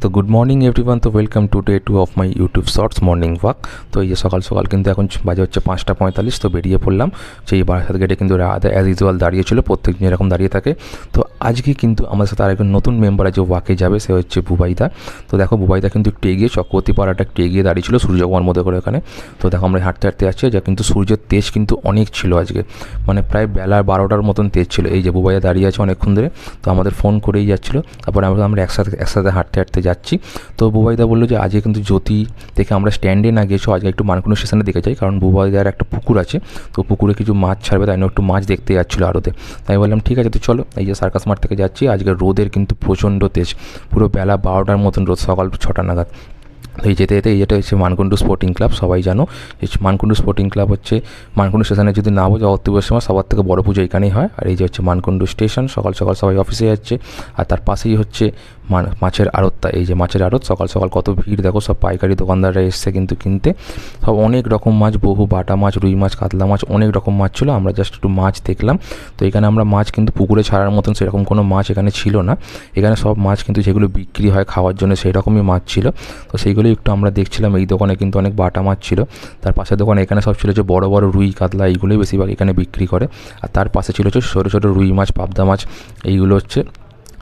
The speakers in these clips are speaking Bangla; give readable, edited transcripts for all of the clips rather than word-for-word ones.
তো গুড মর্নিং এভরিওয়ান, তো welcome to day 2 of my YouTube shorts morning walk. তো এই যে সকাল সকাল কিন্তু এখন বাজে হচ্ছে 5:45, তো বেরিয়ে পড়লাম। সেই বারাসাত গেটে কিন্তু অ্যাজ ইউজুয়াল দাঁড়িয়েছিল, প্রত্যেকদিন এরকম দাঁড়িয়ে থাকে। তো আজকে কিন্তু আমাদের সাথে আরেকজন নতুন মেম্বার আছে ওয়াকে যাবে, সে হচ্ছে বুবাইদা। তো দেখো বুবাইদা কিন্তু একটু এগিয়ে, চক্রবর্তী পাড়াটা একটু এগিয়ে দাঁড়িয়েছিল সূর্যকুমার মধ্যে করে ওখানে। তো দেখো আমরা হাঁটতে হাঁটতে যাচ্ছি, যা কিন্তু সূর্যের তেজ কিন্তু অনেক ছিল আজকে, মানে প্রায় বেলা 12টার মতন তেজ ছিল। এই যে বুবাইদা দাঁড়িয়ে আছে অনেকক্ষণ ধরে, তো আমাদের ফোন করেই যাচ্ছিলো। তারপরে আমরা একসাথে হাঁটতে হাঁটতে যাচ্ছি। তো বুবাইদা বললো যে আজকে কিন্তু জ্যোতি থেকে আমরা স্ট্যান্ডে না গিয়েছো, আজকে একটু মানকুণ্ড স্টেশনের দিকে যাই, কারণ বুবাইদার একটা পুকুর আছে, তো পুকুরে কিছু মাছ ছাড়বে, তাই না একটু মাছ দেখতে যাচ্ছিলো আরতে। তাই বললাম ঠিক আছে, তো চলো। এই যে সার্কাস মাঠ থেকে যাচ্ছি। আজকে রোদের কিন্তু প্রচণ্ড তেজ, পুরো বেলা 12টার মতন রোদ, সকাল 6টা নাগাদ। তো এই যেতে যেতে এই যেটা হচ্ছে মানকুণ্ডু স্পোর্টিং ক্লাব, সবাই জানো এই মানকুণ্ডু স্পোর্টিং ক্লাব হচ্ছে মানকুণ্ডু স্টেশনে যদি না বোঝো, অক্টোবরের সময় সবার থেকে বড় পুজো এখানেই হয়। আর এই যে হচ্ছে মানকুণ্ডু স্টেশন, সকাল সকাল সবাই অফিসে যাচ্ছে। আর তার পাশেই হচ্ছে মাছের আড়তটা, এই যে মাছের আড়ত, সকাল সকাল কত ভিড় দেখো, সব পাইকারি দোকানদাররা এসছে কিন্তু কিনতে। সব অনেক রকম মাছ, বহু বাটা মাছ, রুই মাছ, কাতলা মাছ, অনেক রকম মাছ ছিল। আমরা জাস্ট একটু মাছ দেখলাম। তো এখানে আমরা মাছ কিন্তু পুকুরে ছাড়ার মতন সেরকম কোনো মাছ এখানে ছিল না। এখানে সব মাছ কিন্তু যেগুলো বিক্রি হয় খাওয়ার জন্য সেই রকমই মাছ ছিল। তো সেইগুলোই একটু আমরা দেখছিলাম। এই দোকানে কিন্তু অনেক বাটা মাছ ছিল। তার পাশের দোকানে এখানে সব ছিল যে বড় বড় রুই, কাতলা, এইগুলোই বেশিরভাগ এখানে বিক্রি করে। আর তার পাশে ছিল হচ্ছে ছোটো ছোটো রুই মাছ, পাবদা মাছ, এইগুলো হচ্ছে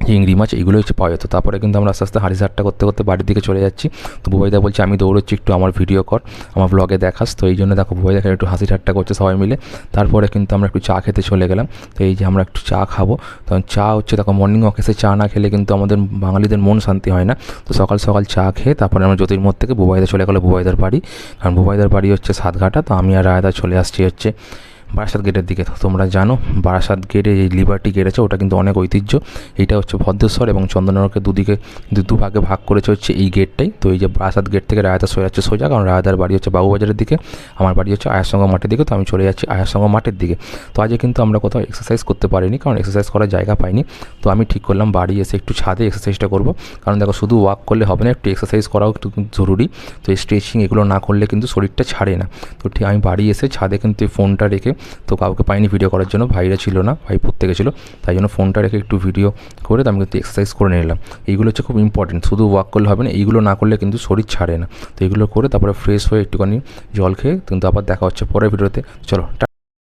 চিংড়ি মাছ, এইগুলো হচ্ছে পাওয়া যেত। তারপরে কিন্তু আমরা আস্তে আস্তে হাঁটা করতে করতে বাড়ির দিকে চলে যাচ্ছি। তো বুবাইদা বলছে আমি দৌড়চ্ছি, একটু আমার ভিডিও কর, আমার ব্লগে দেখাস। তো এই জন্য দেখো বুবাইদা একটু ঠাট্টা করছে সবাই মিলে। তারপরে কিন্তু আমরা একটু চা খেতে চলে গেলাম। তো এই যে আমরা একটু চা খাবো, তখন চা হচ্ছে দেখো মর্নিং ওয়াকে এসে চা না খেলে কিন্তু আমাদের বাঙালিদের মন শান্তি হয় না। তো সকাল সকাল চা খেয়ে তারপরে আমরা জ্যোতির্মঠ থেকে বুবাইদা চলে গেলো বুবাইদার বাড়ি, কারণ বুবাইদার বাড়ি হচ্ছে সাতঘাটা। তো আমি আর রায়দা চলে আসছি হচ্ছে বারাসাত গেটের দিকে। তো তোমরা জানো বারাসাত গেটে যে লিবার্টি গেট আছে, ওটা কিন্তু অনেক ঐতিহ্য। এইটা হচ্ছে ভদ্রেশ্বর এবং চন্দননগরকে দুদিকে দুভাগে ভাগ করেছে হচ্ছে এই গেটটাই। তো এই যে বারাসাত গেট থেকে রায়দা সরে যাচ্ছে সোজা, কারণ রায়দার বাড়ি হচ্ছে বাবুবাজারের দিকে, আমার বাড়ি হচ্ছে আয়ারসঙ্গ মাঠের দিকে। তো আমি চলে যাচ্ছি আয়ারসঙ্গ মাঠের দিকে। তো আজকে কিন্তু আমরা কোথাও এক্সারসাইজ করতে পারিনি, কারণ এক্সারসাইজ করার জায়গা পাইনি। তো আমি ঠিক করলাম বাড়ি এসে একটু ছাদে এক্সারসাইজটা করবো, কারণ দেখো শুধু ওয়াক করলে হবে না, একটু এক্সারসাইজ করাও একটু জরুরি। তো এই স্ট্রেচিং এগুলো না করলে কিন্তু শরীরটা ছাড়ে না। তো ঠিক আমি বাড়ি এসে ছাদে কিন্তু এই ফোনটা রেখে, তো কাউকে পাইনি ভিডিও করার জন্য, ভাইরা ছিল না, ভাই পড়তে গেছিলো, তাই জন্য ফোনটা রেখে একটু ভিডিও করে আমি কিন্তু এক্সারসাইজ করে নিলাম। এইগুলো হচ্ছে খুব ইম্পর্টেন্ট, শুধু ওয়াক করলে হবে না, এইগুলো না করলে কিন্তু শরীর ছাড়ে না। তো এইগুলো করে তারপরে ফ্রেশ হয়ে একটুখানি জল খেয়ে কিন্তু আবার দেখা হচ্ছে পরের ভিডিওতে। চলো।